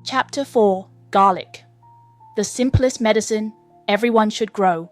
Chapter 4: Garlic. The simplest medicine everyone should grow.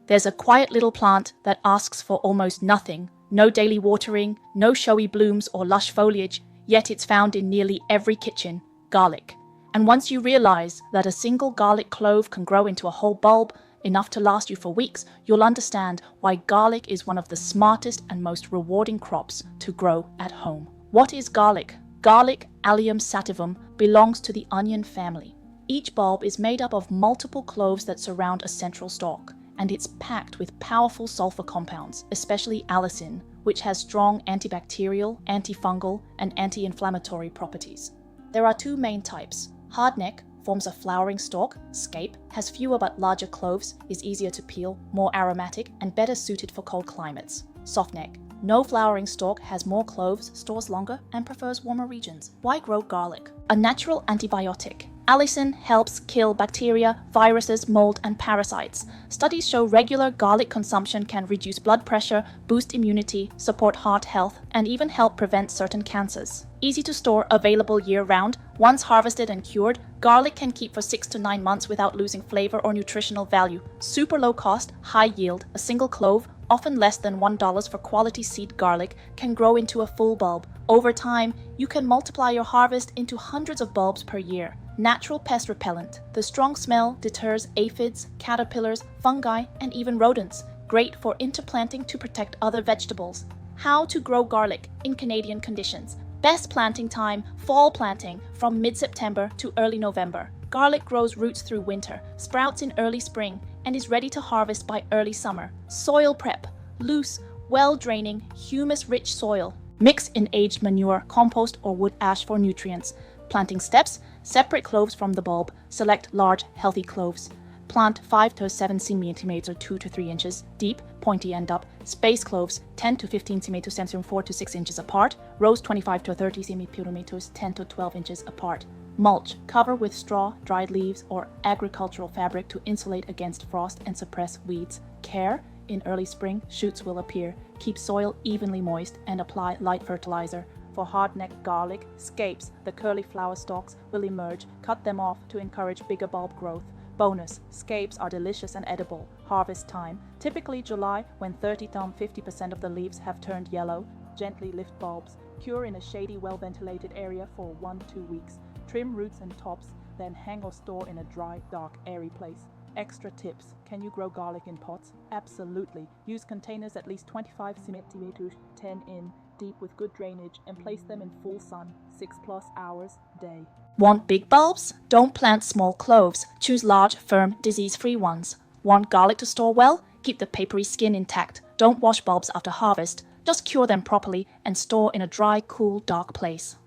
There's a quiet little plant that asks for almost nothing, no daily watering, no showy blooms or lush foliage, yet it's found in nearly every kitchen: garlic. And once you realize that a single garlic clove can grow into a whole bulb, enough to last you for weeks, you'll understand why garlic is one of the smartest and most rewarding crops to grow at home. What is garlic? Garlic, Allium sativum, belongs to the onion family. Each bulb is made up of multiple cloves that surround a central stalk, and it's packed with powerful sulfur compounds, especially allicin, which has strong antibacterial, antifungal, and anti-inflammatory properties. There are two main types. Hardneck forms a flowering stalk. Scape has fewer but larger cloves, is easier to peel, more aromatic, and better suited for cold climates. Softneck, no flowering stalk, has more cloves, stores longer, and prefers warmer regions. Why grow garlic? A natural antibiotic. Allicin helps kill bacteria, viruses, mold, and parasites. Studies show regular garlic consumption can reduce blood pressure, boost immunity, support heart health, and even help prevent certain cancers. Easy to store, available year-round. Once harvested and cured, garlic can keep for 6 to 9 months without losing flavor or nutritional value. Super low cost, high yield. A single clove, often less than $1 for quality seed garlic, can grow into a full bulb. Over time, you can multiply your harvest into hundreds of bulbs per year. Natural pest repellent. The strong smell deters aphids, caterpillars, fungi, and even rodents. Great for interplanting to protect other vegetables. How to grow garlic in Canadian conditions. Best planting time, fall planting, from mid-September to early November. Garlic grows roots through winter, sprouts in early spring, and is ready to harvest by early summer. Soil prep. Loose, well-draining, humus-rich soil. Mix in aged manure, compost, or wood ash for nutrients. Planting steps. Separate cloves from the bulb. Select large, healthy cloves. Plant 5 to 7 cm 2 to 3 inches deep, pointy end up. Space cloves 10 to 15 cm 4 to 6 inches apart. Rows 25 to 30 cm 10 to 12 inches apart. Mulch. Cover with straw, dried leaves, or agricultural fabric to insulate against frost and suppress weeds. Care. In early spring, shoots will appear. Keep soil evenly moist and apply light fertilizer. For hardneck garlic, scapes, the curly flower stalks, will emerge. Cut them off to encourage bigger bulb growth. Bonus, scapes are delicious and edible. Harvest time, typically July, when 30 to 50% of the leaves have turned yellow. Gently lift bulbs. Cure in a shady, well-ventilated area for 1 to 2 weeks. Trim roots and tops, then hang or store in a dry, dark, airy place. Extra tips. Can you grow garlic in pots? Absolutely. Use containers at least 25 cm 10 in deep with good drainage and place them in full sun, 6+ hours a day. Want big bulbs? Don't plant small cloves. Choose large, firm, disease-free ones. Want garlic to store well? Keep the papery skin intact. Don't wash bulbs after harvest. Just cure them properly and store in a dry, cool, dark place.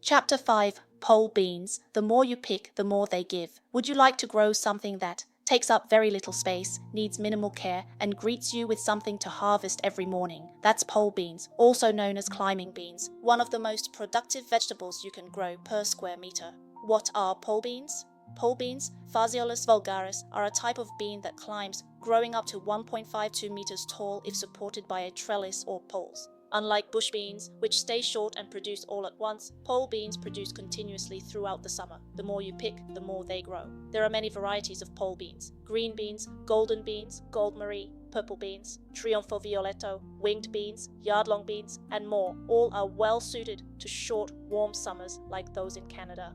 Chapter 5: Pole beans. The more you pick, the more they give. Would you like to grow something that takes up very little space, needs minimal care, and greets you with something to harvest every morning? That's pole beans, also known as climbing beans, one of the most productive vegetables you can grow per square meter. What are pole beans? Pole beans, Phaseolus vulgaris, are a type of bean that climbs, growing up to 1.52 meters tall if supported by a trellis or poles. Unlike bush beans, which stay short and produce all at once, pole beans produce continuously throughout the summer. The more you pick, the more they grow. There are many varieties of pole beans: green beans, golden beans, gold marie, purple beans, trionfo violetto, winged beans, yard-long beans, and more. All are well suited to short, warm summers like those in Canada.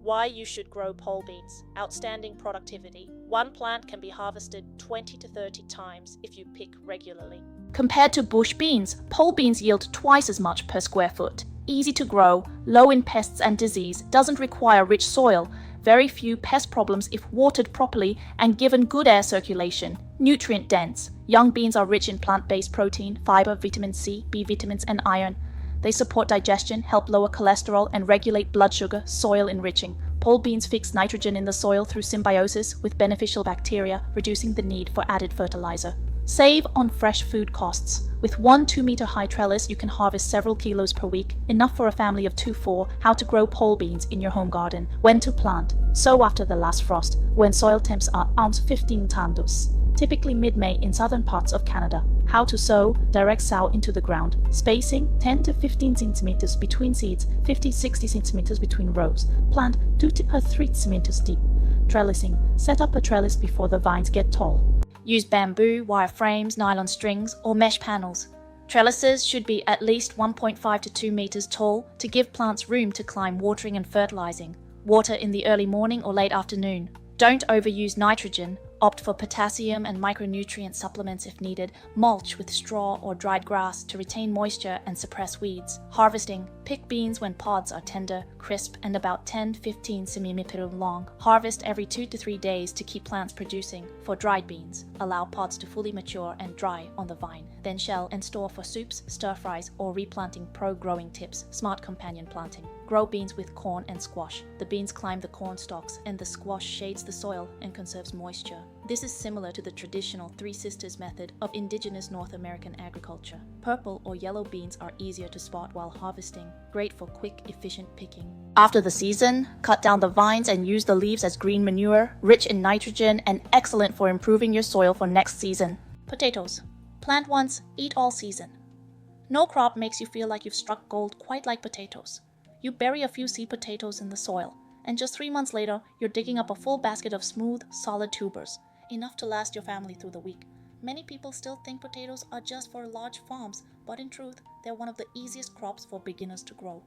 Why you should grow pole beans. Outstanding productivity. One plant can be harvested 20 to 30 times if you pick regularly. Compared to bush beans, pole beans yield twice as much per square foot. Easy to grow, low in pests and disease, doesn't require rich soil, very few pest problems if watered properly and given good air circulation. Nutrient dense. Young beans are rich in plant-based protein, fiber, vitamin C, B vitamins, and iron. They support digestion, help lower cholesterol, and regulate blood sugar, soil enriching. Pole beans fix nitrogen in the soil through symbiosis with beneficial bacteria, reducing the need for added fertilizer. Save on fresh food costs. With 1 2-meter high trellis, you can harvest several kilos per week, enough for a family of 2-4. How to grow pole beans in your home garden. When to plant. Sow after the last frost, when soil temps are +15 tandos. typically mid-May in southern parts of Canada. How to sow: direct sow into the ground. Spacing 10 to 15 centimeters between seeds, 50-60 centimeters between rows. Plant 2 to 3 centimeters deep. Trellising: set up a trellis before the vines get tall. Use bamboo, wire frames, nylon strings, or mesh panels. Trellises should be at least 1.5 to 2 meters tall to give plants room to climb watering and fertilizing. Water in the early morning or late afternoon. Don't overuse nitrogen. Opt for potassium and micronutrient supplements if needed. Mulch with straw or dried grass to retain moisture and suppress weeds. Harvesting: pick beans when pods are tender, crisp, and about 10-15 cm long. Harvest every 2 to 3 days to keep plants producing. For dried beans, allow pods to fully mature and dry on the vine. Then shell and store for soups, stir-fries, or replanting. Pro-growing tips: smart companion planting. Grow beans with corn and squash. The beans climb the corn stalks and the squash shades the soil and conserves moisture. This is similar to the traditional Three Sisters method of indigenous North American agriculture. Purple or yellow beans are easier to spot while harvesting, great for quick, efficient picking. After the season, cut down the vines and use the leaves as green manure, rich in nitrogen and excellent for improving your soil for next season. Potatoes. Plant once, eat all season. No crop makes you feel like you've struck gold quite like potatoes. You bury a few seed potatoes in the soil, and just 3 months later, you're digging up a full basket of smooth, solid tubers, enough to last your family through the week. Many people still think potatoes are just for large farms, but in truth, they're one of the easiest crops for beginners to grow.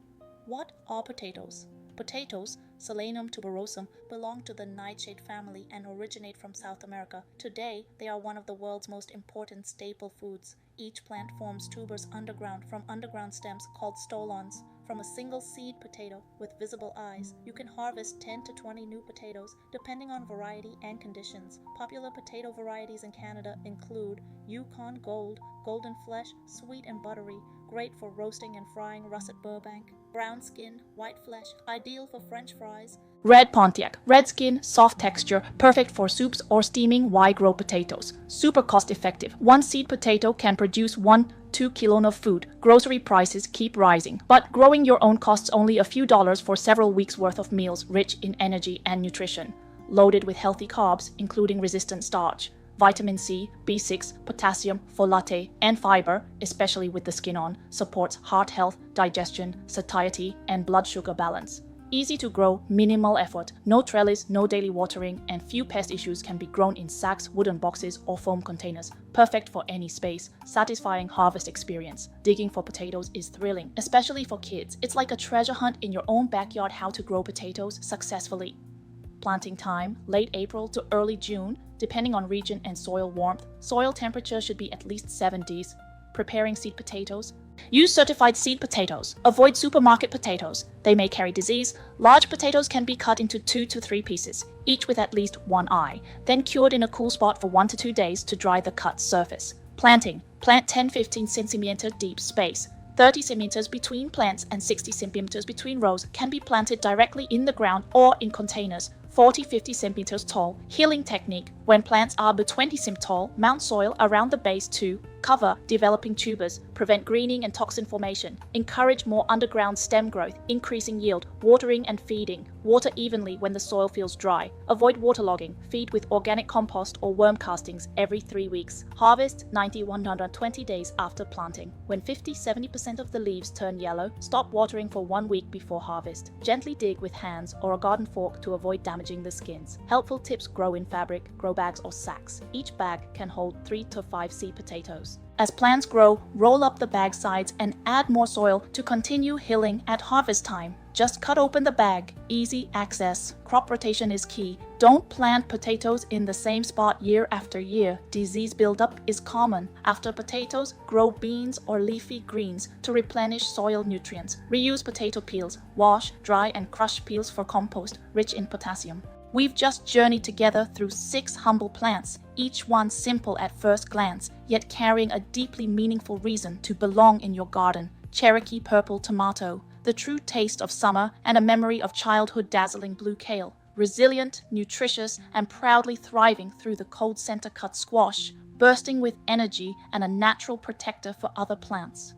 What are potatoes? Potatoes, Solanum tuberosum, belong to the nightshade family and originate from South America. Today, they are one of the world's most important staple foods. Each plant forms tubers underground from underground stems called stolons. From a single seed potato with visible eyes, you can harvest 10 to 20 new potatoes, depending on variety and conditions. Popular potato varieties in Canada include Yukon Gold, Golden Flesh, sweet and buttery, great for roasting and frying russet Burbank. Brown skin, white flesh, ideal for French fries. Red Pontiac, red skin, soft texture, perfect for soups or steaming Y-grow potatoes. Super cost effective. One seed potato can produce 1-2 kilos of food. Grocery prices keep rising, but growing your own costs only a few dollars for several weeks worth of meals rich in energy and nutrition. Loaded with healthy carbs, including resistant starch, vitamin C, B6, potassium, folate, and fiber, especially with the skin on, supports heart health, digestion, satiety, and blood sugar balance. Easy to grow, minimal effort, no trellis, no daily watering, and few pest issues. Can be grown in sacks, wooden boxes, or foam containers. Perfect for any space. Satisfying harvest experience. Digging for potatoes is thrilling, especially for kids. It's like a treasure hunt in your own backyard. How to grow potatoes successfully. Planting time, late April to early June, depending on region and soil warmth. Soil temperature should be at least 70s. Preparing seed potatoes. Use certified seed potatoes. Avoid supermarket potatoes. They may carry disease. Large potatoes can be cut into 2 to 3 pieces, each with at least one eye, then cured in a cool spot for 1 to 2 days to dry the cut surface. Planting. Plant 10-15 centimeter deep space. 30 centimeters between plants and 60 centimeters between rows. Can be planted directly in the ground or in containers. 40-50 centimeters tall. Healing technique. When plants are about 20 cm tall, mount soil around the base to cover developing tubers, prevent greening and toxin formation, encourage more underground stem growth, increasing yield, watering and feeding. Water evenly when the soil feels dry. Avoid waterlogging. Feed with organic compost or worm castings every 3 weeks. Harvest 90-120 days after planting. When 50-70% of the leaves turn yellow, stop watering for 1 week before harvest. Gently dig with hands or a garden fork to avoid damaging the skins. Helpful tips: grow in fabric, grow bags or sacks. Each bag can hold 3 to 5 seed potatoes. As plants grow, roll up the bag sides and add more soil to continue healing at harvest time. Just cut open the bag. Easy access. Crop rotation is key. Don't plant potatoes in the same spot year after year. Disease buildup is common. After potatoes, grow beans or leafy greens to replenish soil nutrients. Reuse potato peels. Wash, dry, and crush peels for compost, rich in potassium. We've just journeyed together through 6 humble plants, each one simple at first glance, yet carrying a deeply meaningful reason to belong in your garden. Cherokee Purple tomato, the true taste of summer and a memory of childhood. Dazzling blue kale, resilient, nutritious, and proudly thriving through the cold center cut squash, bursting with energy and a natural protector for other plants.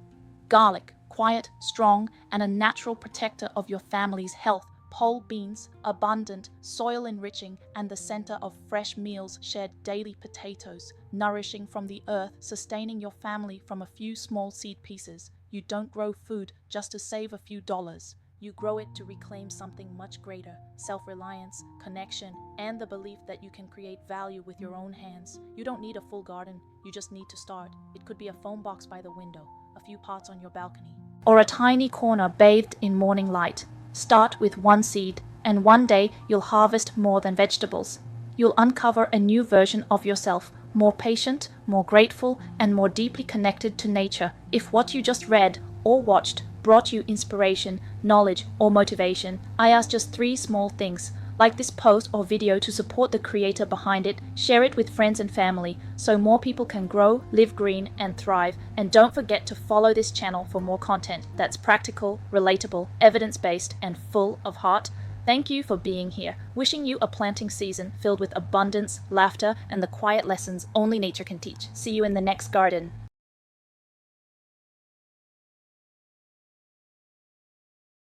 Garlic, quiet, strong, and a natural protector of your family's health. whole beans, abundant, soil-enriching, and the center of fresh meals shared daily potatoes, nourishing from the earth, sustaining your family from a few small seed pieces. You don't grow food just to save a few dollars. You grow it to reclaim something much greater: self-reliance, connection, and the belief that you can create value with your own hands. You don't need a full garden, you just need to start. It could be a foam box by the window, a few pots on your balcony, or a tiny corner bathed in morning light. Start with one seed, and one day you'll harvest more than vegetables. You'll uncover a new version of yourself, more patient, more grateful, and more deeply connected to nature. If what you just read or watched brought you inspiration, knowledge, or motivation, I ask just 3 small things. Like this post or video to support the creator behind it, share it with friends and family so more people can grow, live green, and thrive. And don't forget to follow this channel for more content that's practical, relatable, evidence-based, and full of heart. Thank you for being here. Wishing you a planting season filled with abundance, laughter, and the quiet lessons only nature can teach. See you in the next garden.